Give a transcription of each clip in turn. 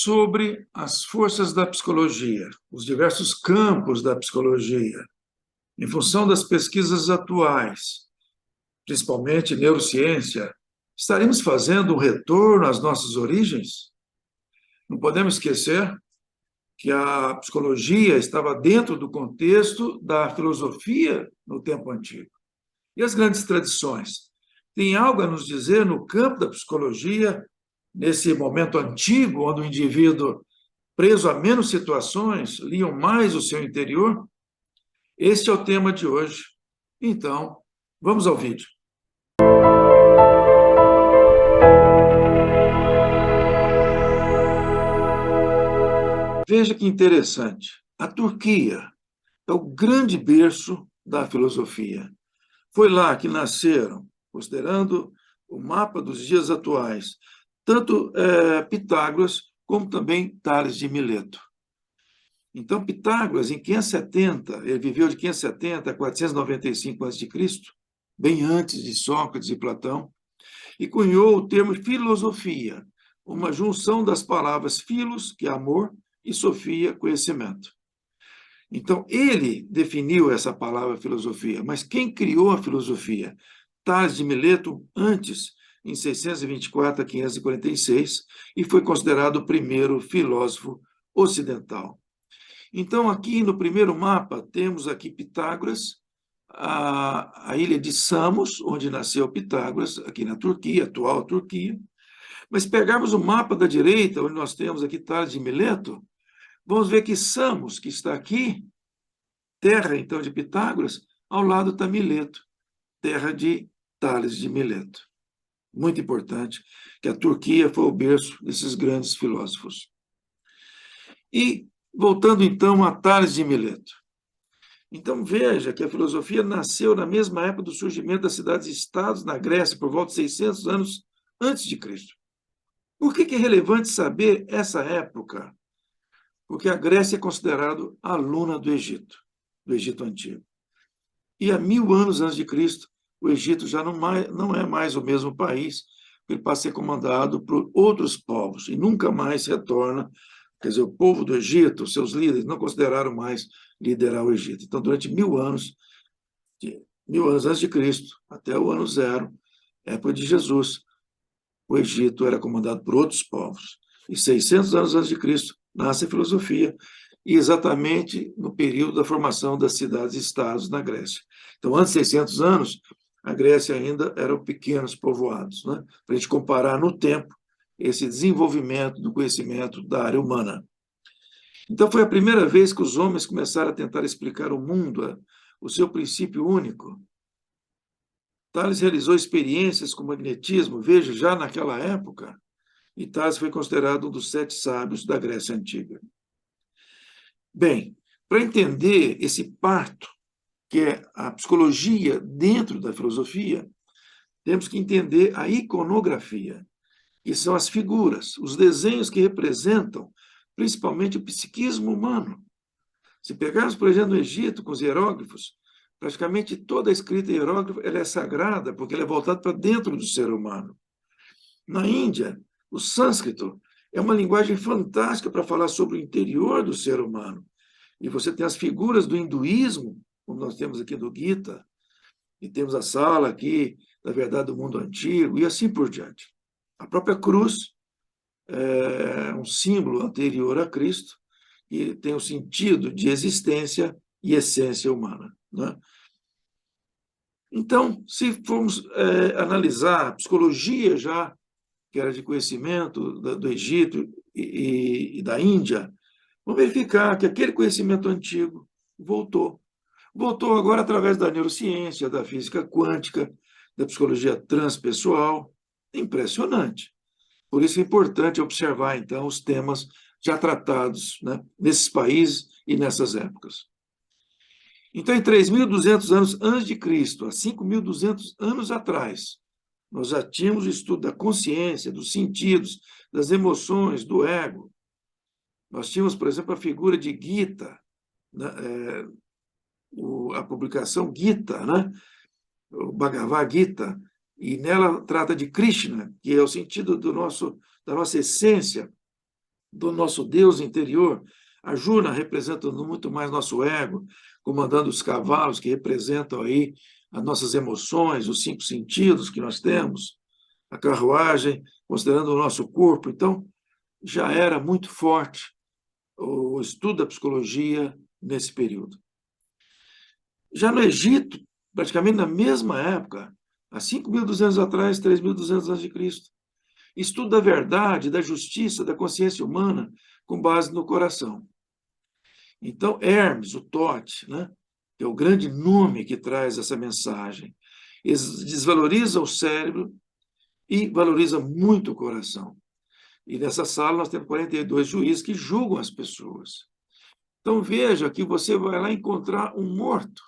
sobre as forças da psicologia, os diversos campos da psicologia, em função das pesquisas atuais, principalmente neurociência. Estaremos fazendo um retorno às nossas origens? Não podemos esquecer que a psicologia estava dentro do contexto da filosofia no tempo antigo. E as grandes tradições? Tem algo a nos dizer no campo da psicologia, nesse momento antigo, onde o indivíduo, preso a menos situações, liam mais o seu interior? Este é o tema de hoje. Então, vamos ao vídeo. Veja que interessante. A Turquia é o grande berço da filosofia. Foi lá que nasceram, considerando o mapa dos dias atuais, tanto Pitágoras como também Tales de Mileto. Então, Pitágoras, em 570, ele viveu de 570 a 495 a.C., bem antes de Sócrates e Platão, e cunhou o termo filosofia, uma junção das palavras philos, que é amor, e sofia, conhecimento. Então, ele definiu essa palavra filosofia, mas quem criou a filosofia? Tales de Mileto, antes, em 624 a 546, e foi considerado o primeiro filósofo ocidental. Então, aqui no primeiro mapa, temos aqui Pitágoras, a ilha de Samos, onde nasceu Pitágoras, aqui na Turquia, atual Turquia. Mas se pegarmos o mapa da direita, onde nós temos aqui Tales de Mileto, vamos ver que Samos, que está aqui, terra, então, de Pitágoras, ao lado está Mileto, terra de Tales de Mileto. Muito importante que a Turquia foi o berço desses grandes filósofos. E, voltando, então, a Tales de Mileto. Então, veja que a filosofia nasceu na mesma época do surgimento das cidades-estados na Grécia, por volta de 600 anos antes de Cristo. Por que é relevante saber essa época? Porque a Grécia é considerada a luna do Egito Antigo. E há 1000 anos antes de Cristo, o Egito já não é mais o mesmo país, ele passa a ser comandado por outros povos e nunca mais retorna. Quer dizer, o povo do Egito, seus líderes, não consideraram mais liderar o Egito. Então, durante 1000 anos, de 1000 anos antes de Cristo, até o ano zero, época de Jesus, o Egito era comandado por outros povos. E 600 anos antes de Cristo, nasce a filosofia, e exatamente no período da formação das cidades-estados na Grécia. Então, antes de 600 anos, a Grécia ainda eram pequenos povoados, né? Para a gente comparar no tempo esse desenvolvimento do conhecimento da área humana. Então, foi a primeira vez que os homens começaram a tentar explicar o mundo, o seu princípio único. Tales realizou experiências com magnetismo, veja, já naquela época, e Tales foi considerado um dos 7 sábios da Grécia Antiga. Bem, para entender esse parto, que é a psicologia dentro da filosofia, temos que entender a iconografia, que são as figuras, os desenhos que representam principalmente o psiquismo humano. Se pegarmos, por exemplo, no Egito, com os hieróglifos, praticamente toda a escrita em hieróglifo ela é sagrada, porque ela é voltada para dentro do ser humano. Na Índia, o sânscrito é uma linguagem fantástica para falar sobre o interior do ser humano. E você tem as figuras do hinduísmo, como nós temos aqui do Gita, e temos a sala aqui da verdade do mundo antigo, e assim por diante. A própria cruz é um símbolo anterior a Cristo, e tem o sentido de existência e essência humana, né? Então, se formos analisar a psicologia já, que era de conhecimento do Egito e da Índia, vamos verificar que aquele conhecimento antigo voltou. Voltou agora através da neurociência, da física quântica, da psicologia transpessoal. Impressionante. Por isso é importante observar, então, os temas já tratados, né, nesses países e nessas épocas. Então, em 3.200 anos antes de Cristo, há 5.200 anos atrás, nós já tínhamos o estudo da consciência, dos sentidos, das emoções, do ego. Nós tínhamos, por exemplo, a figura de Gita, né, a publicação Gita, né, o Bhagavad Gita, e nela trata de Krishna, que é o sentido da nossa essência, do nosso Deus interior. A Juna representa muito mais nosso ego, comandando os cavalos, que representam aí as nossas emoções, os 5 sentidos que nós temos, a carruagem, considerando o nosso corpo. Então, já era muito forte o estudo da psicologia nesse período. Já no Egito, praticamente na mesma época, há 5.200 anos atrás, 3.200 a.C., estudo da verdade, da justiça, da consciência humana, com base no coração. Então, Hermes, o Tote, né, que é o grande nome que traz essa mensagem, desvaloriza o cérebro e valoriza muito o coração. E nessa sala nós temos 42 juízes que julgam as pessoas. Então, veja que você vai lá encontrar um morto.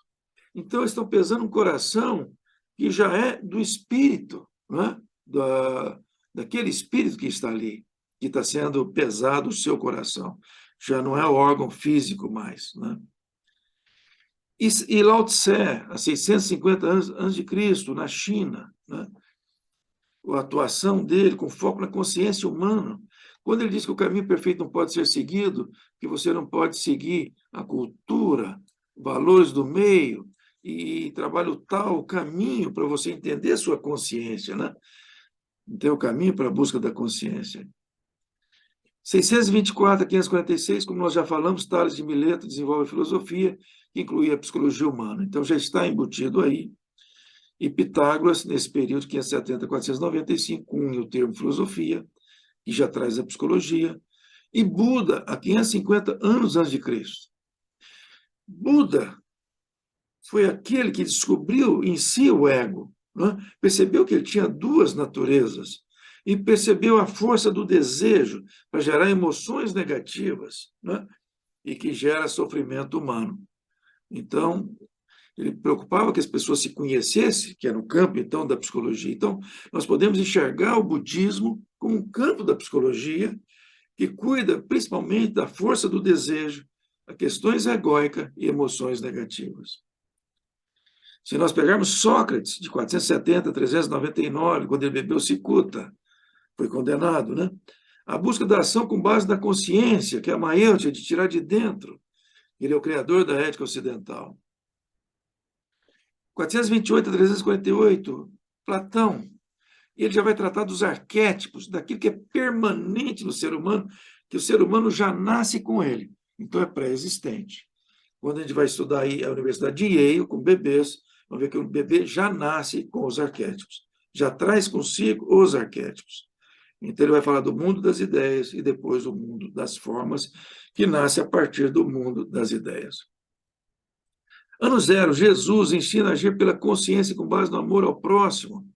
Então, eles estão pesando um coração que já é do espírito, né? Daquele espírito que está ali, que está sendo pesado o seu coração. Já não é o órgão físico mais. Né? E Lao Tse, há 650 anos antes de Cristo, na China, né? A atuação dele com foco na consciência humana, quando ele diz que o caminho perfeito não pode ser seguido, que você não pode seguir a cultura, valores do meio, e trabalha o tal caminho para você entender sua consciência, né? Então, o caminho para a busca da consciência. 624 a 546, como nós já falamos, Tales de Mileto desenvolve a filosofia, que inclui a psicologia humana. Então, já está embutido aí. E Pitágoras, nesse período de 570 a 495, une o termo filosofia, que já traz a psicologia. E Buda, há 550 anos antes de Cristo. Buda foi aquele que descobriu em si o ego, né? Percebeu que ele tinha 2 naturezas e percebeu a força do desejo para gerar emoções negativas, né? E que gera sofrimento humano. Então, ele preocupava que as pessoas se conhecessem, que era o campo, então, da psicologia. Então, nós podemos enxergar o budismo como um campo da psicologia que cuida principalmente da força do desejo, a questões egóicas e emoções negativas. Se nós pegarmos Sócrates, de 470 a 399, quando ele bebeu cicuta, foi condenado, né? A busca da ação com base na consciência, que é a maêutia, de tirar de dentro. Ele é o criador da ética ocidental. 428 a 348, Platão. Ele já vai tratar dos arquétipos, daquilo que é permanente no ser humano, que o ser humano já nasce com ele. Então, é pré-existente. Quando a gente vai estudar aí a Universidade de Yale, com bebês, vamos ver que o bebê já nasce com os arquétipos, já traz consigo os arquétipos. Então, ele vai falar do mundo das ideias e depois do mundo das formas, que nasce a partir do mundo das ideias. Ano 0, Jesus ensina a agir pela consciência com base no amor ao próximo.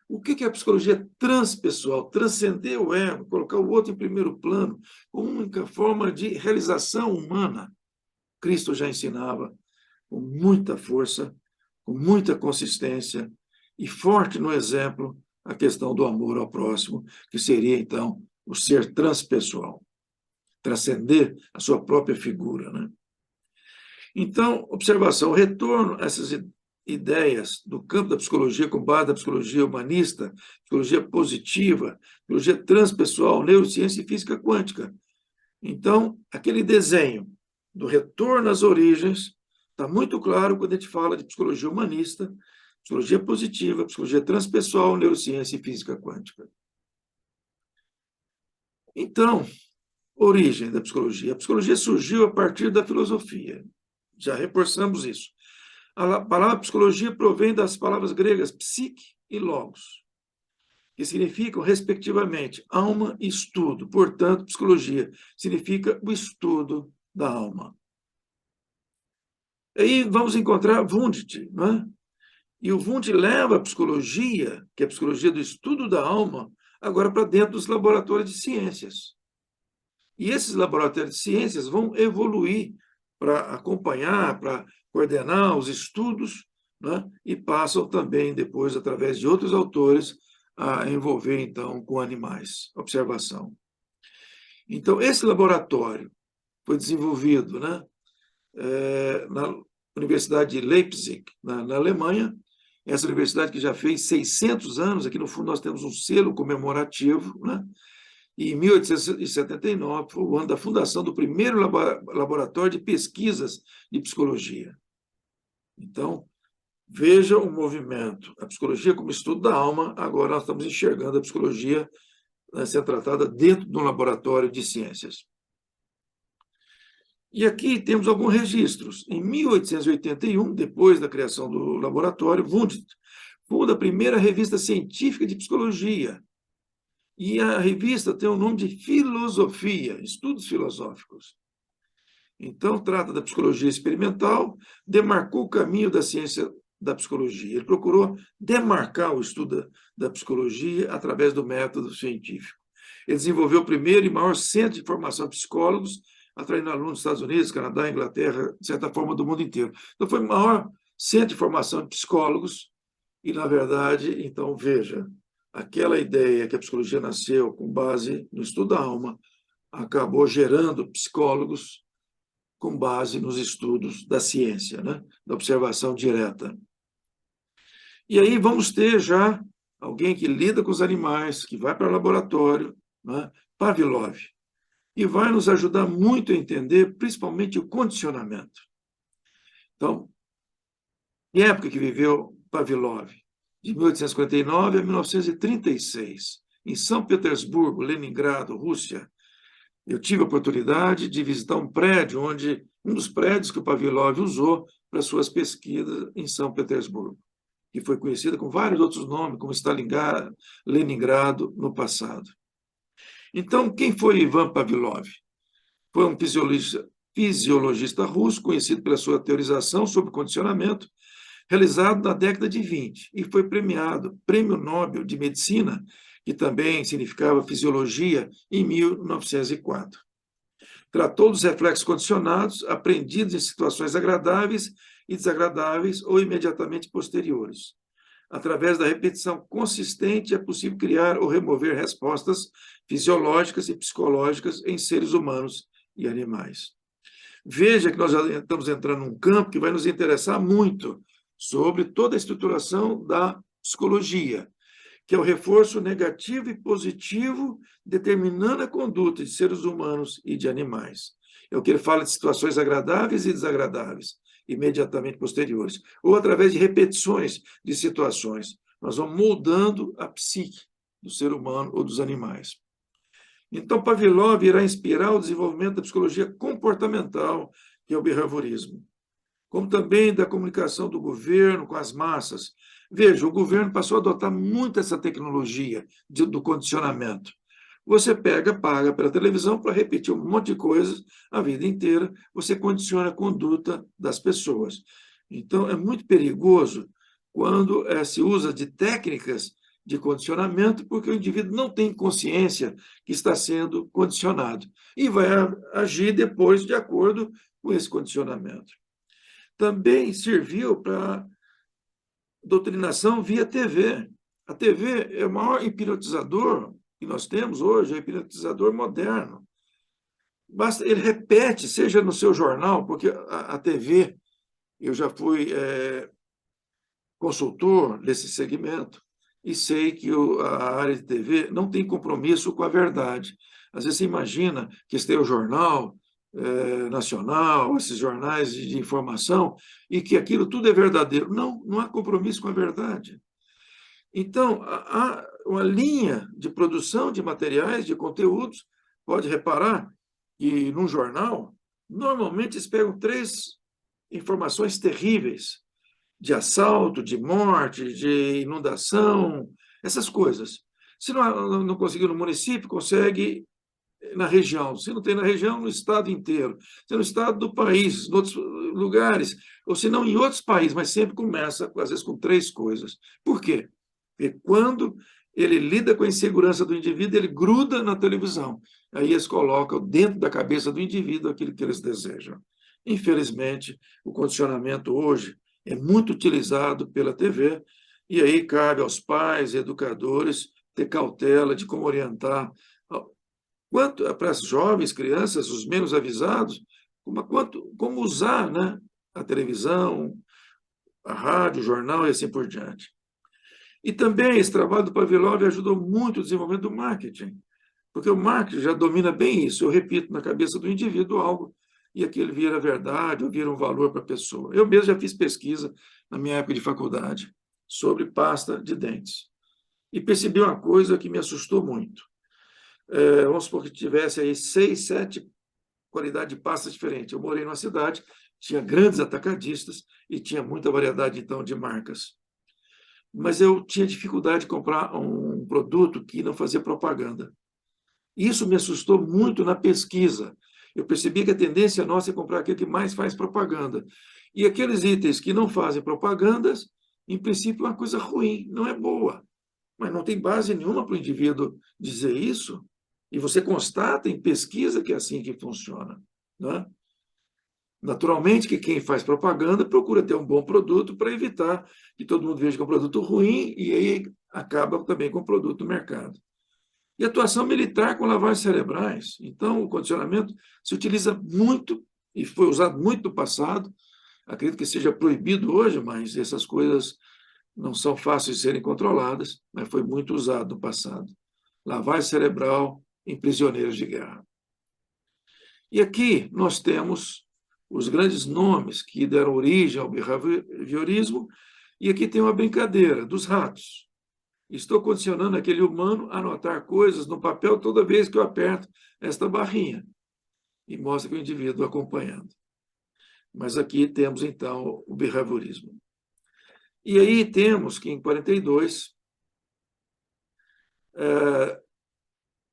O que é a psicologia transpessoal? Transcender o ego, colocar o outro em primeiro plano, como única forma de realização humana. Cristo já ensinava com muita força, com muita consistência e forte no exemplo a questão do amor ao próximo, que seria, então, o ser transpessoal, transcender a sua própria figura, né? Então, observação, o retorno a essas ideias do campo da psicologia com base na psicologia humanista, psicologia positiva, psicologia transpessoal, neurociência e física quântica. Então, aquele desenho do retorno às origens está muito claro quando a gente fala de psicologia humanista, psicologia positiva, psicologia transpessoal, neurociência e física quântica. Então, origem da psicologia. A psicologia surgiu a partir da filosofia. Já reforçamos isso. A palavra psicologia provém das palavras gregas psique e logos, que significam, respectivamente, alma e estudo. Portanto, psicologia significa o estudo da alma. Aí vamos encontrar Wundt, não é? E o Wundt leva a psicologia, que é a psicologia do estudo da alma, agora para dentro dos laboratórios de ciências. E esses laboratórios de ciências vão evoluir para acompanhar, para coordenar os estudos, né? E passam também, depois, através de outros autores, a envolver, então, com animais, observação. Então, esse laboratório foi desenvolvido, né, na Universidade de Leipzig, na Alemanha, essa universidade que já fez 600 anos, aqui no fundo nós temos um selo comemorativo, né? E em 1879 foi o ano da fundação do primeiro laboratório de pesquisas de psicologia. Então, veja o movimento. A psicologia como estudo da alma, agora nós estamos enxergando a psicologia sendo tratada dentro de um laboratório de ciências. E aqui temos alguns registros. Em 1881, depois da criação do laboratório, Wundt funda a primeira revista científica de psicologia. E a revista tem o nome de Filosofia, Estudos Filosóficos. Então, trata da psicologia experimental, demarcou o caminho da ciência da psicologia. Ele procurou demarcar o estudo da psicologia através do método científico. Ele desenvolveu o primeiro e maior centro de formação de psicólogos, atraindo alunos dos Estados Unidos, Canadá, Inglaterra, de certa forma, do mundo inteiro. Então, foi o maior centro de formação de psicólogos e, na verdade, então, veja, aquela ideia que a psicologia nasceu com base no estudo da alma, acabou gerando psicólogos com base nos estudos da ciência, né? Da observação direta. E aí vamos ter já alguém que lida com os animais, que vai para o laboratório, né? Pavlov, e vai nos ajudar muito a entender, principalmente, o condicionamento. Então, em época que viveu Pavlov, de 1859 a 1936, em São Petersburgo, Leningrado, Rússia, eu tive a oportunidade de visitar um prédio, um dos prédios que o Pavlov usou para suas pesquisas em São Petersburgo, que foi conhecida com vários outros nomes, como Stalingrado, Leningrado, no passado. Então, quem foi Ivan Pavlov? Foi um fisiologista russo, conhecido pela sua teorização sobre condicionamento, realizado na década de 20, e foi premiado, Prêmio Nobel de Medicina, que também significava fisiologia, em 1904. Tratou dos reflexos condicionados, aprendidos em situações agradáveis e desagradáveis ou imediatamente posteriores. Através da repetição consistente, é possível criar ou remover respostas fisiológicas e psicológicas em seres humanos e animais. Veja que nós já estamos entrando num campo que vai nos interessar muito sobre toda a estruturação da psicologia, que é o reforço negativo e positivo determinando a conduta de seres humanos e de animais. É o que ele fala de situações agradáveis e desagradáveis, imediatamente posteriores, ou através de repetições de situações. Nós vamos moldando a psique do ser humano ou dos animais. Então, Pavlov irá inspirar o desenvolvimento da psicologia comportamental, que é o behaviorismo, como também da comunicação do governo com as massas. Veja, o governo passou a adotar muito essa tecnologia do condicionamento. Você paga pela televisão para repetir um monte de coisas a vida inteira, você condiciona a conduta das pessoas. Então, é muito perigoso quando se usa de técnicas de condicionamento, porque o indivíduo não tem consciência que está sendo condicionado e vai agir depois de acordo com esse condicionamento. Também serviu para doutrinação via TV. A TV é o maior hipnotizador que nós temos hoje, é o hipnotizador moderno. Basta, ele repete, seja no seu jornal, porque a TV, eu já fui consultor desse segmento, e sei que a área de TV não tem compromisso com a verdade. Às vezes você imagina que esse é o jornal nacional, esses jornais de informação, e que aquilo tudo é verdadeiro. Não, não há compromisso com a verdade. Então, há uma linha de produção de materiais, de conteúdos. Pode reparar que, num jornal, normalmente eles pegam 3 informações terríveis, de assalto, de morte, de inundação, essas coisas. Se não conseguir no município, consegue na região. Se não tem na região, no estado inteiro. Se no estado do país, em outros lugares, ou se não em outros países, mas sempre começa, às vezes, com 3 coisas. Por quê? Porque quando ele lida com a insegurança do indivíduo, ele gruda na televisão. Aí eles colocam dentro da cabeça do indivíduo aquilo que eles desejam. Infelizmente, o condicionamento hoje é muito utilizado pela TV, e aí cabe aos pais e educadores ter cautela de como orientar. Quanto para as jovens, crianças, os menos avisados, como usar, né, a televisão, a rádio, o jornal e assim por diante. E também esse trabalho do Pavlov ajudou muito o desenvolvimento do marketing. Porque o marketing já domina bem isso. Eu repito na cabeça do indivíduo algo e aquilo vira verdade ou vira um valor para a pessoa. Eu mesmo já fiz pesquisa na minha época de faculdade sobre pasta de dentes. E percebi uma coisa que me assustou muito. Vamos supor que tivesse aí 6, 7 qualidades de pastas diferentes. Eu morei numa cidade, tinha grandes atacadistas e tinha muita variedade, então, de marcas. Mas eu tinha dificuldade de comprar um produto que não fazia propaganda. Isso me assustou muito na pesquisa. Eu percebi que a tendência nossa é comprar aquilo que mais faz propaganda. E aqueles itens que não fazem propagandas, em princípio, é uma coisa ruim, não é boa. Mas não tem base nenhuma para o indivíduo dizer isso. E você constata em pesquisa que é assim que funciona. Né? Naturalmente que quem faz propaganda procura ter um bom produto para evitar que todo mundo veja que é um produto ruim e aí acaba também com o produto no mercado. E atuação militar com lavagens cerebrais. Então, o condicionamento se utiliza muito e foi usado muito no passado. Acredito que seja proibido hoje, mas essas coisas não são fáceis de serem controladas, mas foi muito usado no passado. Lavagem cerebral em prisioneiros de guerra. E aqui nós temos os grandes nomes que deram origem ao behaviorismo, e aqui tem uma brincadeira dos ratos. Estou condicionando aquele humano a anotar coisas no papel toda vez que eu aperto esta barrinha. E mostra que o indivíduo acompanhando. Mas aqui temos, então, o behaviorismo. E aí temos que, em 42,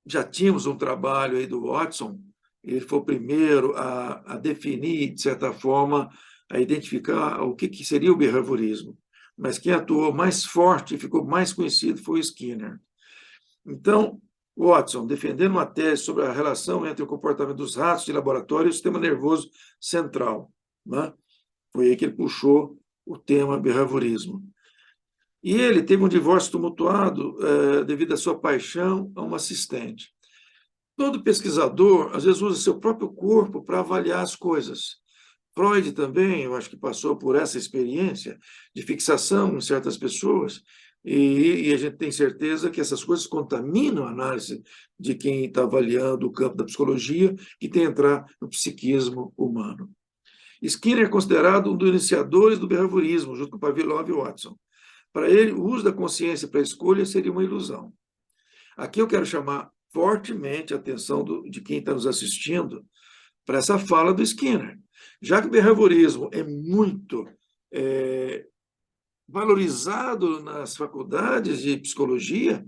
já tínhamos um trabalho aí do Watson, ele foi o primeiro a definir, de certa forma, a identificar o que seria o behaviorismo. Mas quem atuou mais forte e ficou mais conhecido foi o Skinner. Então, Watson, defendendo uma tese sobre a relação entre o comportamento dos ratos de laboratório e o sistema nervoso central. Né? Foi aí que ele puxou o tema behaviorismo. E ele teve um divórcio tumultuado devido à sua paixão a uma assistente. Todo pesquisador, às vezes, usa seu próprio corpo para avaliar as coisas. Freud também, eu acho que passou por essa experiência de fixação em certas pessoas, e a gente tem certeza que essas coisas contaminam a análise de quem está avaliando o campo da psicologia, que tem que entrar no psiquismo humano. Skinner é considerado um dos iniciadores do behaviorismo, junto com Pavlov e Watson. Para ele, o uso da consciência para a escolha seria uma ilusão. Aqui eu quero chamar fortemente a atenção de quem está nos assistindo para essa fala do Skinner. Já que o behaviorismo é muito valorizado nas faculdades de psicologia,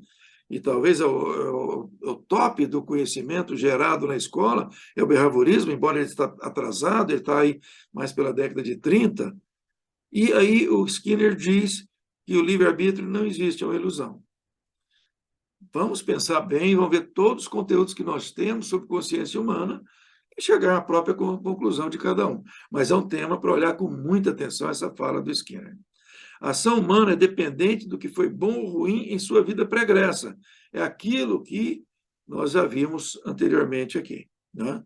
e talvez é o top do conhecimento gerado na escola, é o behaviorismo, embora ele está atrasado, ele está aí mais pela década de 30, e aí o Skinner diz que o livre-arbítrio não existe, é uma ilusão. Vamos pensar bem, vamos ver todos os conteúdos que nós temos sobre consciência humana e chegar à própria conclusão de cada um. Mas é um tema para olhar com muita atenção essa fala do Skinner. A ação humana é dependente do que foi bom ou ruim em sua vida pregressa. É aquilo que nós já vimos anteriormente aqui. Né?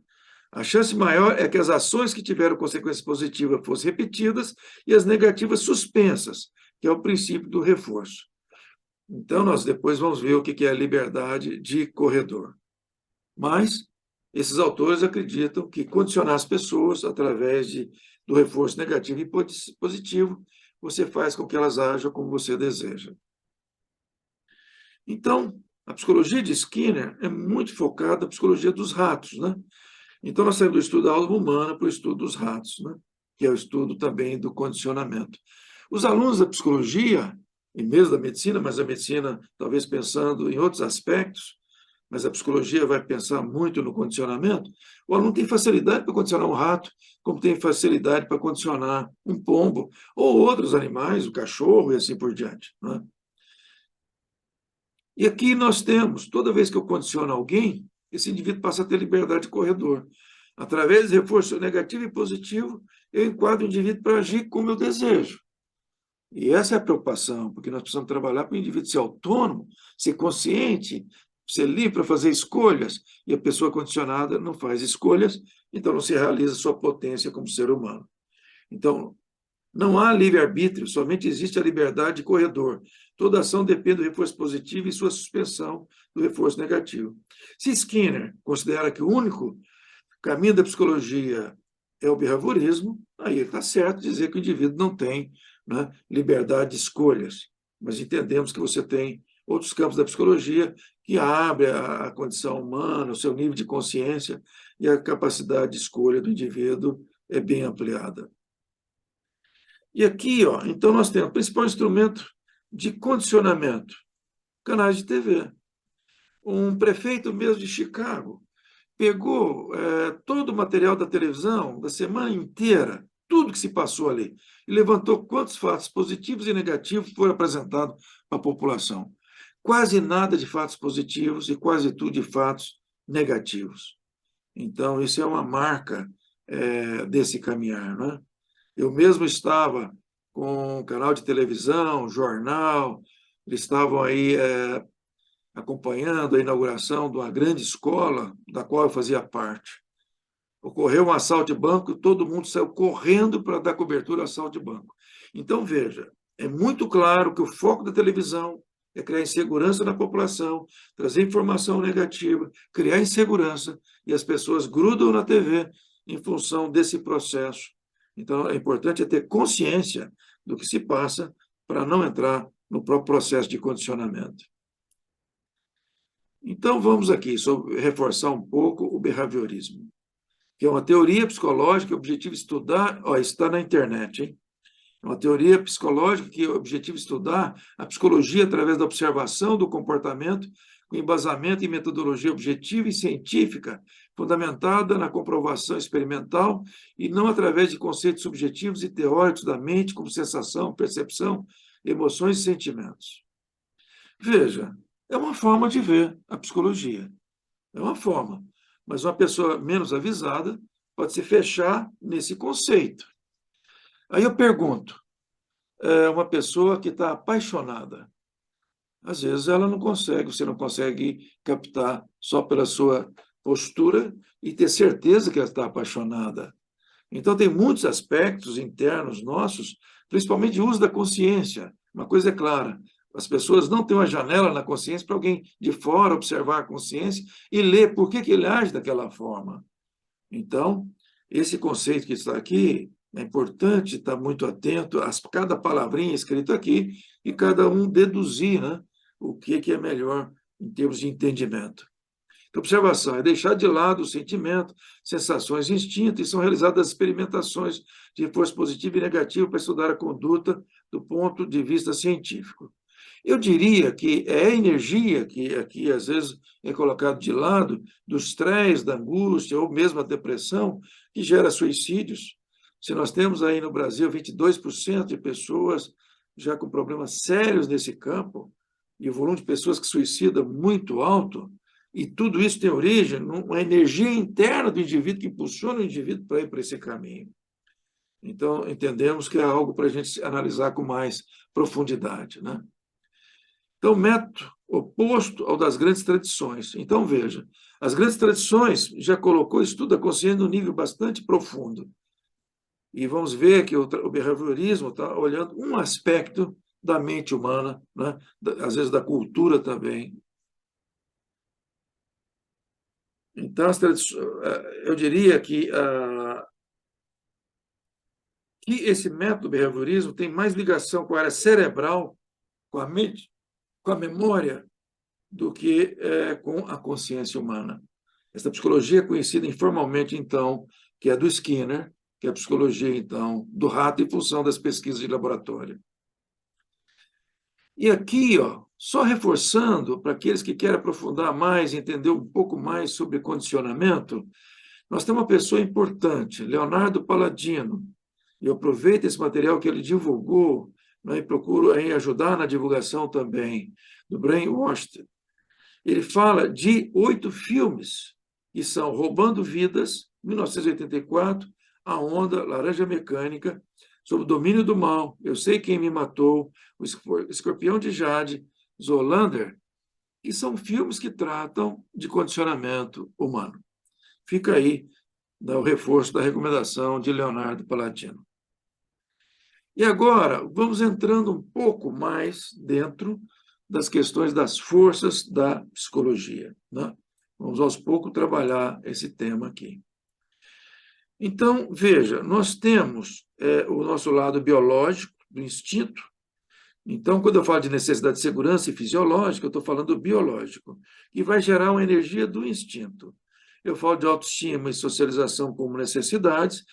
A chance maior é que as ações que tiveram consequências positivas fossem repetidas e as negativas suspensas, que é o princípio do reforço. Então, nós depois vamos ver o que é a liberdade de corredor. Mas esses autores acreditam que condicionar as pessoas através do reforço negativo e positivo, você faz com que elas ajam como você deseja. Então, a psicologia de Skinner é muito focada na psicologia dos ratos. Né? Então, nós saímos do estudo da alma humana para o estudo dos ratos, né? Que é o estudo também do condicionamento. Os alunos da psicologia, e mesmo da medicina, mas a medicina talvez pensando em outros aspectos, mas a psicologia vai pensar muito no condicionamento, o aluno tem facilidade para condicionar um rato, como tem facilidade para condicionar um pombo, ou outros animais, o cachorro e assim por diante. Né? E aqui nós temos, toda vez que eu condiciono alguém, esse indivíduo passa a ter liberdade de corredor. Através de reforço negativo e positivo, eu enquadro o indivíduo para agir como eu desejo. E essa é a preocupação, porque nós precisamos trabalhar para o indivíduo ser autônomo, ser consciente, ser livre para fazer escolhas, e a pessoa condicionada não faz escolhas, então não se realiza sua potência como ser humano. Então, Não há livre-arbítrio, somente existe a liberdade de corredor. Toda ação depende do reforço positivo e sua suspensão do reforço negativo. Se Skinner considera que o único caminho da psicologia é o behaviorismo, aí está certo dizer que o indivíduo não tem, né, liberdade de escolhas. Mas entendemos que você tem outros campos da psicologia que abrem a condição humana, o seu nível de consciência e a capacidade de escolha do indivíduo é bem ampliada. E aqui, ó, então, nós temos o principal instrumento de condicionamento, canais de TV. Um prefeito mesmo de Chicago pegou todo o material da televisão da semana inteira, tudo que se passou ali, e levantou quantos fatos positivos e negativos foram apresentados para a população. Quase nada de fatos positivos e quase tudo de fatos negativos. Então, isso é uma marca desse caminhar, né? Eu mesmo estava com um canal de televisão, jornal, eles estavam aí acompanhando a inauguração de uma grande escola, da qual eu fazia parte. Ocorreu um assalto de banco e todo mundo saiu correndo para dar cobertura ao assalto de banco. Então, veja, é muito claro que o foco da televisão é criar insegurança na população, trazer informação negativa, criar insegurança, e as pessoas grudam na TV em função desse processo. Então, é importante ter consciência do que se passa para não entrar no próprio processo de condicionamento. Então, vamos aqui reforçar um pouco o behaviorismo, que é uma teoria psicológica que o objetivo é estudar, está na internet, hein? É uma teoria psicológica que o objetivo é estudar a psicologia através da observação do comportamento, com embasamento em metodologia objetiva e científica, fundamentada na comprovação experimental e não através de conceitos subjetivos e teóricos da mente, como sensação, percepção, emoções e sentimentos. Veja, é uma forma de ver a psicologia. É uma forma. Mas uma pessoa menos avisada pode se fechar nesse conceito. Aí eu pergunto, uma pessoa que está apaixonada, às vezes ela não consegue, você não consegue captar só pela sua postura e ter certeza que ela está apaixonada. Então, tem muitos aspectos internos nossos, principalmente de uso da consciência. Uma coisa é clara, as pessoas não têm uma janela na consciência para alguém de fora observar a consciência e ler por que ele age daquela forma. Então, esse conceito que está aqui, é importante estar muito atento a cada palavrinha escrita aqui e cada um deduzir, né, o que é melhor em termos de entendimento. Então, observação é deixar de lado o sentimento, sensações e instintos, e são realizadas experimentações de reforço positivo e negativo para estudar a conduta do ponto de vista científico. Eu diria que é a energia que aqui, às vezes, é colocado de lado, do estresse, da angústia, ou mesmo a depressão, que gera suicídios. Se nós temos aí no Brasil 22% de pessoas já com problemas sérios nesse campo, e o volume de pessoas que suicidam muito alto, e tudo isso tem origem numa energia interna do indivíduo que impulsiona o indivíduo para ir para esse caminho. Então, entendemos que é algo para a gente analisar com mais profundidade, né? Então, método oposto ao das grandes tradições. Então, veja, as grandes tradições já colocou o estudo da consciência num nível bastante profundo. E vamos ver que o behaviorismo está olhando um aspecto da mente humana, né? Às vezes da cultura também. Então, eu diria que esse método behaviorismo tem mais ligação com a área cerebral, com a mente, com a memória, do que com a consciência humana. Essa psicologia é conhecida informalmente, então, que é do Skinner, que é a psicologia, então, do rato em função das pesquisas de laboratório. E aqui, ó, só reforçando, para aqueles que querem aprofundar mais, entender um pouco mais sobre condicionamento, nós temos uma pessoa importante, Leonardo Palladino, e eu aproveito esse material que ele divulgou, né, e procuro aí ajudar na divulgação também, do Brainwashed. Ele fala de 8 filmes, que são Roubando Vidas, 1984, A Onda, Laranja Mecânica, Sob o Domínio do Mal, Eu Sei Quem Me Matou, O Escorpião de Jade, Zoolander, e são filmes que tratam de condicionamento humano. Fica aí o reforço da recomendação de Leonardo Palladino. E agora, vamos entrando um pouco mais dentro das questões das forças da psicologia, né? Vamos, aos poucos, trabalhar esse tema aqui. Então, veja, nós temos o nosso lado biológico, do instinto. Então, quando eu falo de necessidade de segurança e fisiológica, eu estou falando do biológico, que vai gerar uma energia do instinto. Eu falo de autoestima e socialização como necessidades,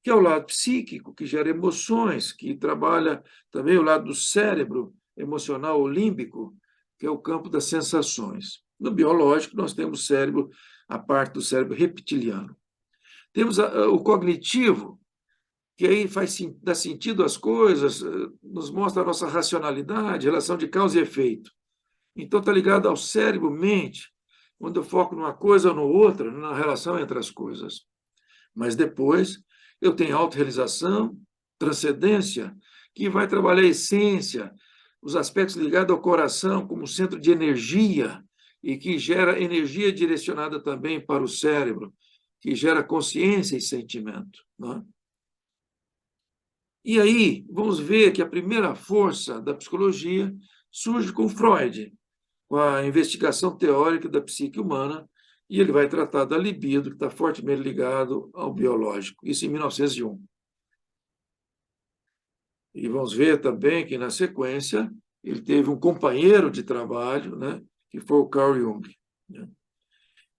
que é o lado psíquico, que gera emoções, que trabalha também o lado do cérebro emocional ou límbico, que é o campo das sensações. No biológico, nós temos o cérebro, a parte do cérebro reptiliano. Temos o cognitivo, que aí dá sentido às coisas, nos mostra a nossa racionalidade, relação de causa e efeito. Então, está ligado ao cérebro-mente, quando eu foco numa coisa ou noutra, na relação entre as coisas. Mas depois, eu tenho autorrealização, transcendência, que vai trabalhar a essência, os aspectos ligados ao coração como centro de energia, e que gera energia direcionada também para o cérebro, que gera consciência e sentimento. Não é? E aí, vamos ver que a primeira força da psicologia surge com Freud, com a investigação teórica da psique humana, e ele vai tratar da libido, que está fortemente ligado ao biológico, isso em 1901. E vamos ver também que, na sequência, ele teve um companheiro de trabalho, né, que foi o Carl Jung.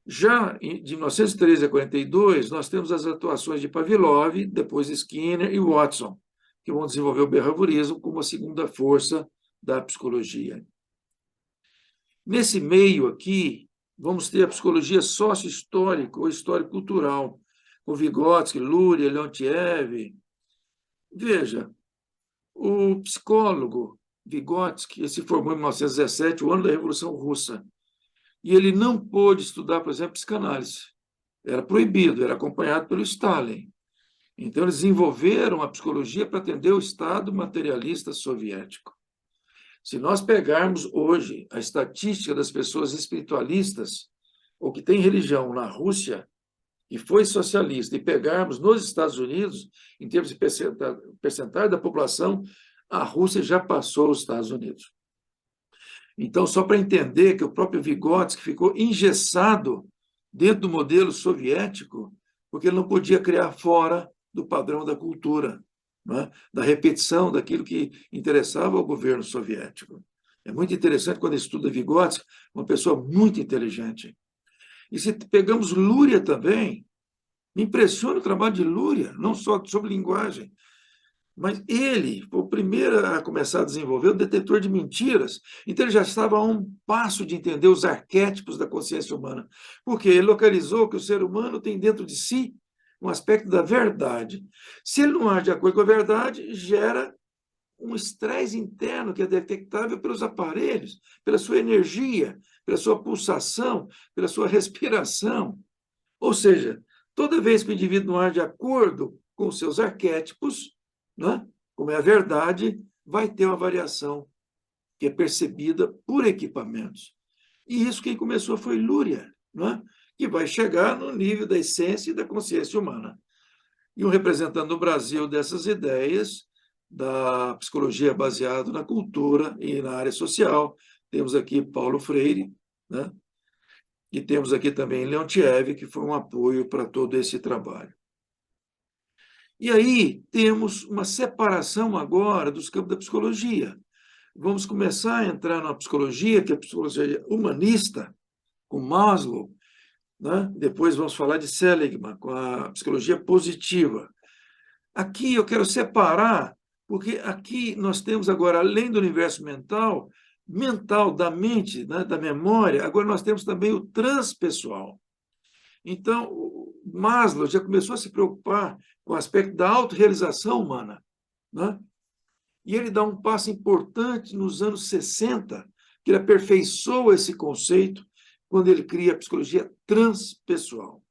Já de 1913 a 42, nós temos as atuações de Pavlov, depois Skinner e Watson, que vão desenvolver o behaviorismo como a segunda força da psicologia. Nesse meio aqui, vamos ter a psicologia sócio-histórica ou histórico-cultural, com Vygotsky, Luria, Leontiev. Veja, o psicólogo Vygotsky se formou em 1917, o ano da Revolução Russa, e ele não pôde estudar, por exemplo, psicanálise. Era proibido, era acompanhado pelo Stalin. Então, eles desenvolveram a psicologia para atender o Estado materialista soviético. Se nós pegarmos hoje a estatística das pessoas espiritualistas, ou que têm religião na Rússia, que foi socialista, e pegarmos nos Estados Unidos, em termos de percentagem da população, a Rússia já passou os Estados Unidos. Então, só para entender que o próprio Vygotsky ficou engessado dentro do modelo soviético, porque ele não podia criar fora do padrão da cultura, né? Da repetição daquilo que interessava ao governo soviético. É muito interessante quando estuda Vygotsky, uma pessoa muito inteligente. E se pegamos Luria também, me impressiona o trabalho de Luria, não só sobre linguagem, mas ele foi o primeiro a começar a desenvolver o detetor de mentiras. Então, ele já estava a um passo de entender os arquétipos da consciência humana, porque ele localizou que o ser humano tem dentro de si um aspecto da verdade. Se ele não age de acordo com a verdade, gera um estresse interno que é detectável pelos aparelhos, pela sua energia, pela sua pulsação, pela sua respiração. Ou seja, toda vez que o indivíduo não age de acordo com os seus arquétipos, né, como é a verdade, vai ter uma variação que é percebida por equipamentos. E isso quem começou foi Luria, né, que vai chegar no nível da essência e da consciência humana. E um representante do Brasil dessas ideias, da psicologia baseada na cultura e na área social, temos aqui Paulo Freire, né? E temos aqui também Leontiev, que foi um apoio para todo esse trabalho. E aí temos uma separação agora dos campos da psicologia. Vamos começar a entrar na psicologia, que é a psicologia humanista, com Maslow, né? Depois vamos falar de Seligman, com a psicologia positiva. Aqui eu quero separar, porque aqui nós temos agora, além do universo mental, da mente, né, da memória, agora nós temos também o transpessoal. Então, o Maslow já começou a se preocupar com o aspecto da autorrealização humana, né? E ele dá um passo importante nos anos 60, que ele aperfeiçoa esse conceito quando ele cria a psicologia transpessoal.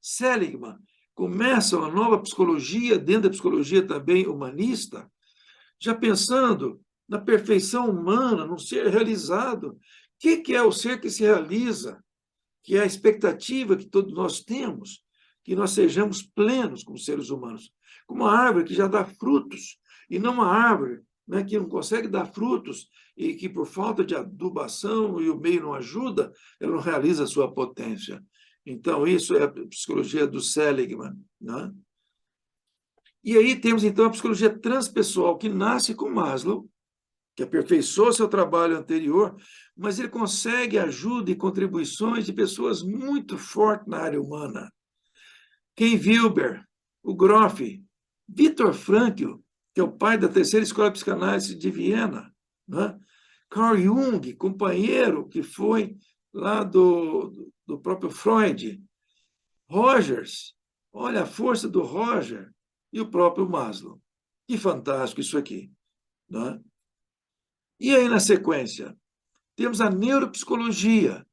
Seligman começa uma nova psicologia, dentro da psicologia também humanista, já pensando na perfeição humana, no ser realizado. O que é o ser que se realiza? Que é a expectativa que todos nós temos, que nós sejamos plenos como seres humanos, como a árvore que já dá frutos. e não uma árvore, né, que não consegue dar frutos e que, por falta de adubação e o meio não ajuda, ela não realiza a sua potência. Então, isso é a psicologia do Seligman, né? E aí temos, então, a psicologia transpessoal, que nasce com Maslow, que aperfeiçoou seu trabalho anterior, mas ele consegue ajuda e contribuições de pessoas muito fortes na área humana. Ken Wilber, o Groff, Viktor Frankl, que é o pai da terceira escola de psicanálise de Viena, né? Carl Jung, companheiro que foi lá do próprio Freud, Rogers, olha a força do Roger e o próprio Maslow. Que fantástico isso aqui, né? E aí, na sequência, temos a neuropsicologia,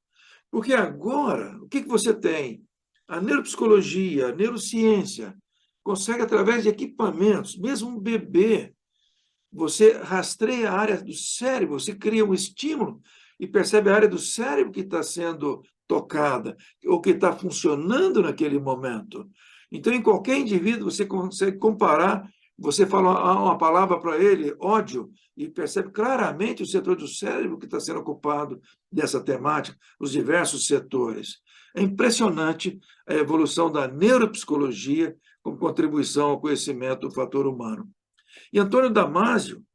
porque agora, o que você tem? A neuropsicologia, a neurociência, consegue, através de equipamentos, mesmo um bebê, você rastreia a área do cérebro, você cria um estímulo e percebe a área do cérebro que está sendo tocada, ou que está funcionando naquele momento. Então, em qualquer indivíduo, você consegue comparar, você fala uma palavra para ele, ódio, e percebe claramente o setor do cérebro que está sendo ocupado dessa temática, os diversos setores. É impressionante a evolução da neuropsicologia como contribuição ao conhecimento do fator humano. E Antônio Damasio,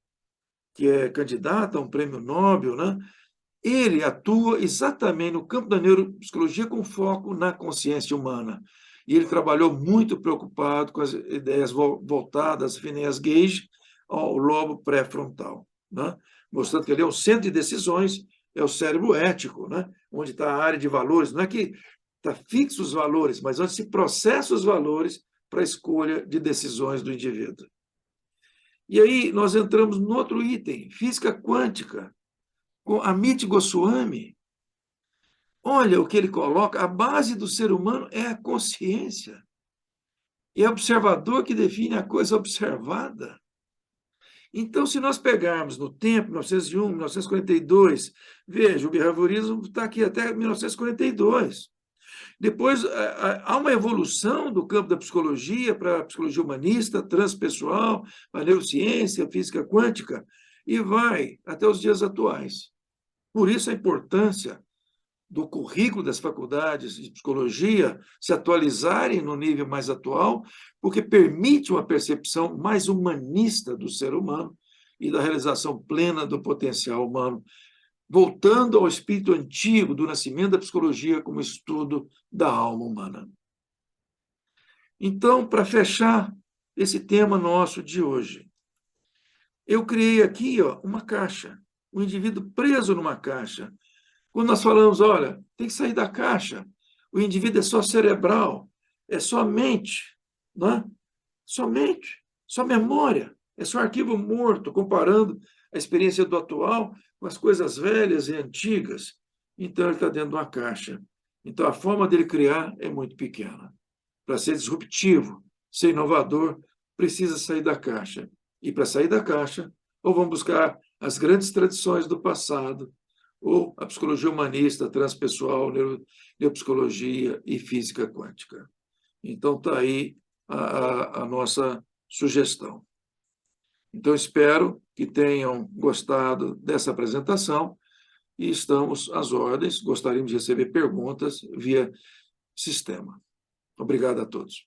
que é candidato a um prêmio Nobel, né? Ele atua exatamente no campo da neuropsicologia com foco na consciência humana. E ele trabalhou muito preocupado com as ideias voltadas, Phineas Gage, ao lobo pré-frontal, né? Mostrando que ele é o centro de decisões, é o cérebro ético, né? Onde está a área de valores. Não é que está fixo os valores, mas onde se processa os valores para a escolha de decisões do indivíduo. E aí nós entramos no outro item, física quântica, com Amit Goswami. Olha o que ele coloca, a base do ser humano é a consciência. E é o observador que define a coisa observada. Então, se nós pegarmos no tempo, 1901, 1942, veja, o behaviorismo está aqui até 1942. Depois, há uma evolução do campo da psicologia para a psicologia humanista, transpessoal, a neurociência, a física quântica, e vai até os dias atuais. Por isso, a importância do currículo das faculdades de psicologia se atualizarem no nível mais atual, porque permite uma percepção mais humanista do ser humano e da realização plena do potencial humano, voltando ao espírito antigo do nascimento da psicologia como estudo da alma humana. Então, para fechar esse tema nosso de hoje, eu criei aqui uma caixa, um indivíduo preso numa caixa. Quando nós falamos, olha, tem que sair da caixa, o indivíduo é só cerebral, é só mente, não é? Só mente, só memória, é só arquivo morto, comparando a experiência do atual com as coisas velhas e antigas. Então, ele está dentro de uma caixa. Então, a forma dele criar é muito pequena. Para ser disruptivo, ser inovador, precisa sair da caixa. E para sair da caixa, ou vamos buscar as grandes tradições do passado, ou a psicologia humanista, transpessoal, neuropsicologia e física quântica. Então, está aí a nossa sugestão. Então, espero que tenham gostado dessa apresentação e estamos às ordens. Gostaríamos de receber perguntas via sistema. Obrigado a todos.